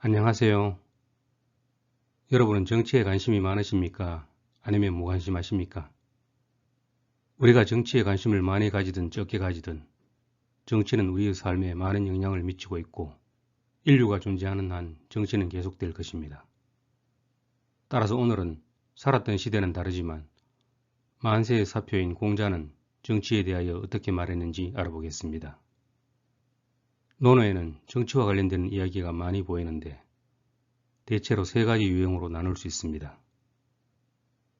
안녕하세요. 여러분은 정치에 관심이 많으십니까? 아니면 무관심하십니까? 우리가 정치에 관심을 많이 가지든 적게 가지든 정치는 우리의 삶에 많은 영향을 미치고 있고 인류가 존재하는 한 정치는 계속될 것입니다. 따라서 오늘은 살았던 시대는 다르지만 만세의 사표인 공자는 정치에 대하여 어떻게 말했는지 알아보겠습니다. 논어에는 정치와 관련된 이야기가 많이 보이는데 대체로 세 가지 유형으로 나눌 수 있습니다.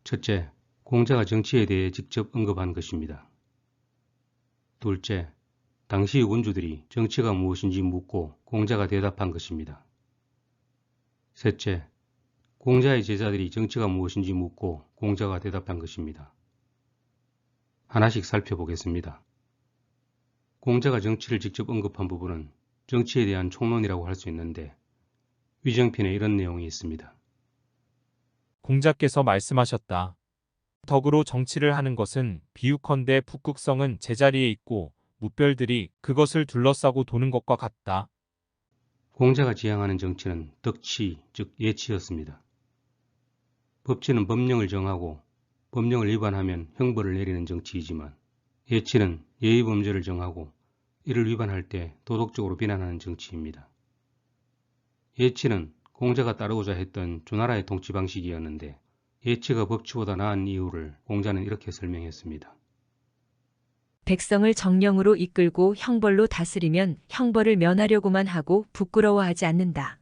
첫째, 공자가 정치에 대해 직접 언급한 것입니다. 둘째, 당시의 군주들이 정치가 무엇인지 묻고 공자가 대답한 것입니다. 셋째, 공자의 제자들이 정치가 무엇인지 묻고 공자가 대답한 것입니다. 하나씩 살펴보겠습니다. 공자가 정치를 직접 언급한 부분은 정치에 대한 총론이라고 할 수 있는데 위정편에 이런 내용이 있습니다. 공자께서 말씀하셨다. 덕으로 정치를 하는 것은 비유컨대 북극성은 제자리에 있고 무별들이 그것을 둘러싸고 도는 것과 같다. 공자가 지향하는 정치는 덕치, 즉 예치였습니다. 법치는 법령을 정하고 법령을 위반하면 형벌을 내리는 정치이지만 예치는 예의범죄를 정하고 이를 위반할 때 도덕적으로 비난하는 정치입니다. 예치는 공자가 따르고자 했던 주나라의 통치 방식이었는데 예치가 법치보다 나은 이유를 공자는 이렇게 설명했습니다. 백성을 정령으로 이끌고 형벌로 다스리면 형벌을 면하려고만 하고 부끄러워하지 않는다.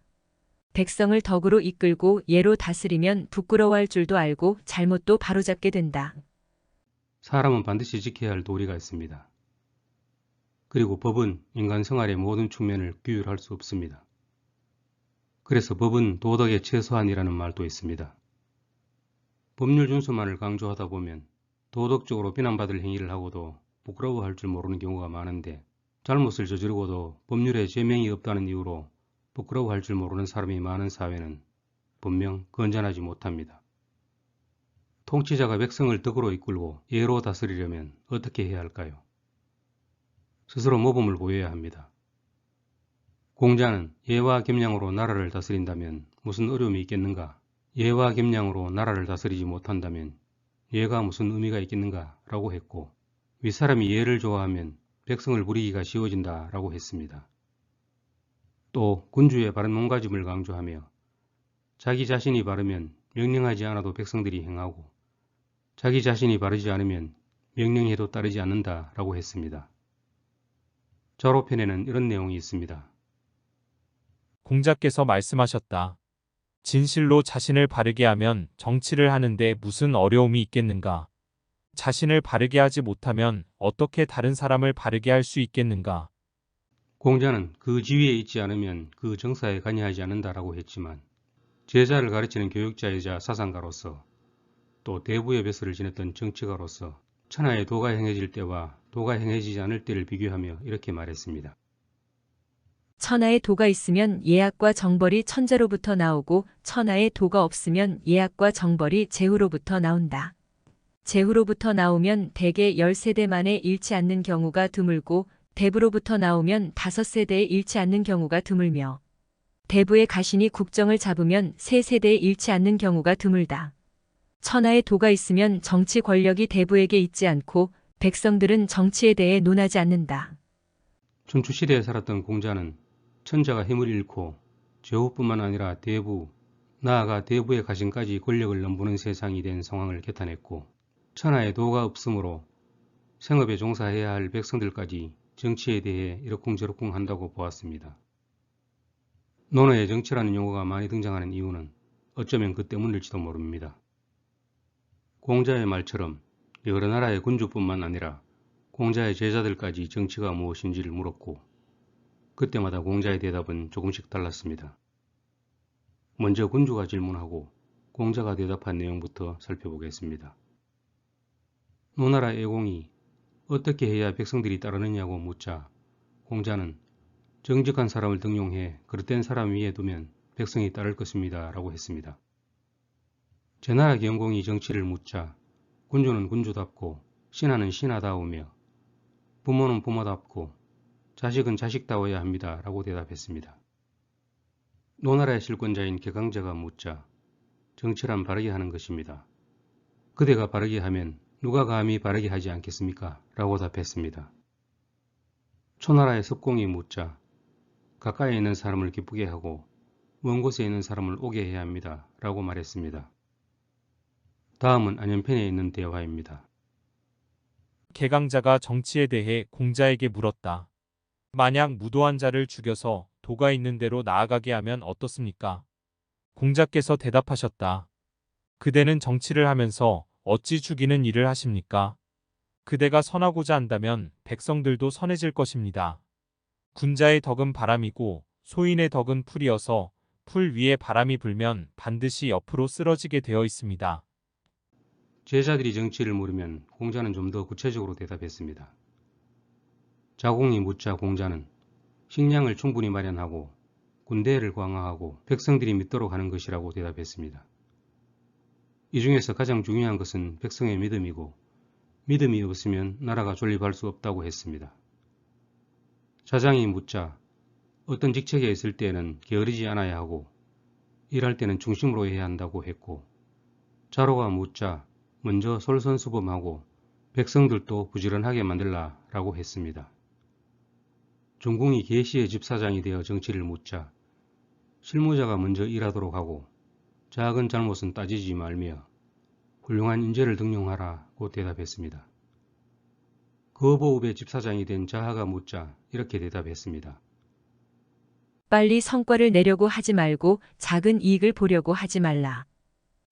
백성을 덕으로 이끌고 예로 다스리면 부끄러워할 줄도 알고 잘못도 바로잡게 된다. 사람은 반드시 지켜야 할 도리가 있습니다. 그리고 법은 인간 생활의 모든 측면을 규율할 수 없습니다. 그래서 법은 도덕의 최소한이라는 말도 있습니다. 법률 준수만을 강조하다 보면 도덕적으로 비난받을 행위를 하고도 부끄러워할 줄 모르는 경우가 많은데 잘못을 저지르고도 법률에 죄명이 없다는 이유로 부끄러워할 줄 모르는 사람이 많은 사회는 분명 건전하지 못합니다. 통치자가 백성을 덕으로 이끌고 예로 다스리려면 어떻게 해야 할까요? 스스로 모범을 보여야 합니다. 공자는 예와 겸양으로 나라를 다스린다면 무슨 어려움이 있겠는가? 예와 겸양으로 나라를 다스리지 못한다면 예가 무슨 의미가 있겠는가? 라고 했고 윗사람이 예를 좋아하면 백성을 부리기가 쉬워진다 라고 했습니다. 또 군주의 바른 몸가짐을 강조하며 자기 자신이 바르면 명령하지 않아도 백성들이 행하고 자기 자신이 바르지 않으면 명령해도 따르지 않는다 라고 했습니다. 좌로편에는 이런 내용이 있습니다. 공자께서 말씀하셨다. 진실로 자신을 바르게 하면 정치를 하는데 무슨 어려움이 있겠는가? 자신을 바르게 하지 못하면 어떻게 다른 사람을 바르게 할 수 있겠는가? 공자는 그 지위에 있지 않으면 그 정사에 관여하지 않는다라고 했지만 제자를 가르치는 교육자이자 사상가로서 또 대부의 벼슬을 지냈던 정치가로서 천하의 도가 행해질 때와 도가 행해지지 않을 때를 비교하며 이렇게 말했습니다. 천하에 도가 있으면 예악과 정벌이 천자로부터 나오고 천하에 도가 없으면 예악과 정벌이 제후로부터 나온다. 제후로부터 나오면 대개 10세대 만에 잃지 않는 경우가 드물고 대부로부터 나오면 5세대에 잃지 않는 경우가 드물며 대부의 가신이 국정을 잡으면 3세대에 잃지 않는 경우가 드물다. 천하에 도가 있으면 정치 권력이 대부에게 있지 않고 백성들은 정치에 대해 논하지 않는다. 춘추시대에 살았던 공자는 천자가 힘을 잃고 제후뿐만 아니라 대부, 나아가 대부의 가신까지 권력을 넘보는 세상이 된 상황을 개탄했고 천하에 도가 없으므로 생업에 종사해야 할 백성들까지 정치에 대해 이러쿵저러쿵 한다고 보았습니다. 논어에 정치라는 용어가 많이 등장하는 이유는 어쩌면 그 때문일지도 모릅니다. 공자의 말처럼 여러 나라의 군주뿐만 아니라 공자의 제자들까지 정치가 무엇인지를 물었고 그때마다 공자의 대답은 조금씩 달랐습니다. 먼저 군주가 질문하고 공자가 대답한 내용부터 살펴보겠습니다. 노나라 애공이 어떻게 해야 백성들이 따르느냐고 묻자 공자는 정직한 사람을 등용해 그릇된 사람 위에 두면 백성이 따를 것입니다 라고 했습니다. 제나라 경공이 정치를 묻자 군주는 군주답고 신하는 신하다우며 부모는 부모답고 자식은 자식다워야 합니다 라고 대답했습니다. 노나라의 실권자인 개강자가 묻자 정치란 바르게 하는 것입니다. 그대가 바르게 하면 누가 감히 바르게 하지 않겠습니까? 라고 답했습니다. 초나라의 섭공이 묻자 가까이에 있는 사람을 기쁘게 하고 먼 곳에 있는 사람을 오게 해야 합니다. 라고 말했습니다. 다음은 안연편에 있는 대화입니다. 개강자가 정치에 대해 공자에게 물었다. 만약 무도한 자를 죽여서 도가 있는 대로 나아가게 하면 어떻습니까? 공자께서 대답하셨다. 그대는 정치를 하면서 어찌 죽이는 일을 하십니까? 그대가 선하고자 한다면 백성들도 선해질 것입니다. 군자의 덕은 바람이고 소인의 덕은 풀이어서 풀 위에 바람이 불면 반드시 옆으로 쓰러지게 되어 있습니다. 제자들이 정치를 물으면 공자는 좀 더 구체적으로 대답했습니다. 자공이 묻자 공자는 식량을 충분히 마련하고 군대를 강화하고 백성들이 믿도록 하는 것이라고 대답했습니다. 이 중에서 가장 중요한 것은 백성의 믿음이고 믿음이 없으면 나라가 존립할 수 없다고 했습니다. 자장이 묻자 어떤 직책에 있을 때에는 게으르지 않아야 하고 일할 때는 중심으로 해야 한다고 했고 자로가 묻자 먼저 솔선수범하고 백성들도 부지런하게 만들라 라고 했습니다. 종궁이 계시의 집사장이 되어 정치를 묻자 실무자가 먼저 일하도록 하고 작은 잘못은 따지지 말며 훌륭한 인재를 등용하라고 대답했습니다. 거보읍의 집사장이 된 자하가 묻자 이렇게 대답했습니다. 빨리 성과를 내려고 하지 말고 작은 이익을 보려고 하지 말라.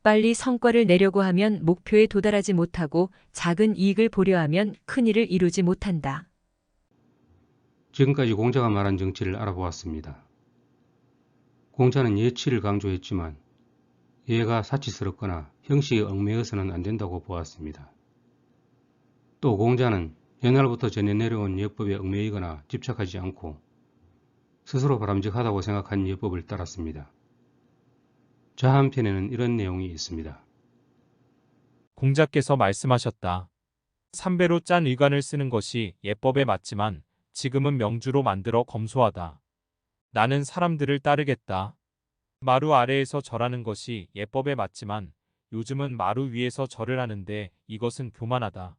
빨리 성과를 내려고 하면 목표에 도달하지 못하고 작은 이익을 보려 하면 큰 일을 이루지 못한다. 지금까지 공자가 말한 정치를 알아보았습니다. 공자는 예치를 강조했지만 예가 사치스럽거나 형식에 얽매여서는 안 된다고 보았습니다. 또 공자는 옛날부터 전해 내려온 예법에 얽매이거나 집착하지 않고 스스로 바람직하다고 생각한 예법을 따랐습니다. 자 한편에는 이런 내용이 있습니다. 공자께서 말씀하셨다. 삼배로 짠 의관을 쓰는 것이 예법에 맞지만 지금은 명주로 만들어 검소하다. 나는 사람들을 따르겠다. 마루 아래에서 절하는 것이 예법에 맞지만 요즘은 마루 위에서 절을 하는데 이것은 교만하다.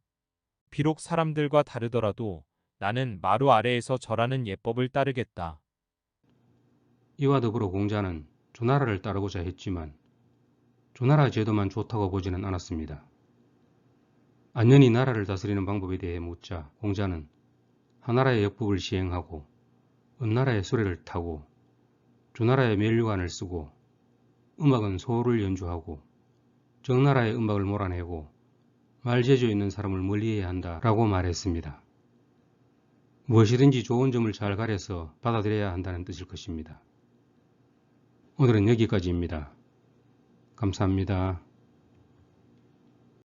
비록 사람들과 다르더라도 나는 마루 아래에서 절하는 예법을 따르겠다. 이와 더불어 공자는 조나라를 따르고자 했지만 조나라 제도만 좋다고 보지는 않았습니다. 안연히 나라를 다스리는 방법에 대해 묻자 공자는 하나라의 역법을 시행하고 은나라의 수레를 타고 조나라의 멜류관을 쓰고 음악은 소를 연주하고 정나라의 음악을 몰아내고 말재주 있는 사람을 멀리해야 한다라고 말했습니다. 무엇이든지 좋은 점을 잘 가려서 받아들여야 한다는 뜻일 것입니다. 오늘은 여기까지입니다. 감사합니다.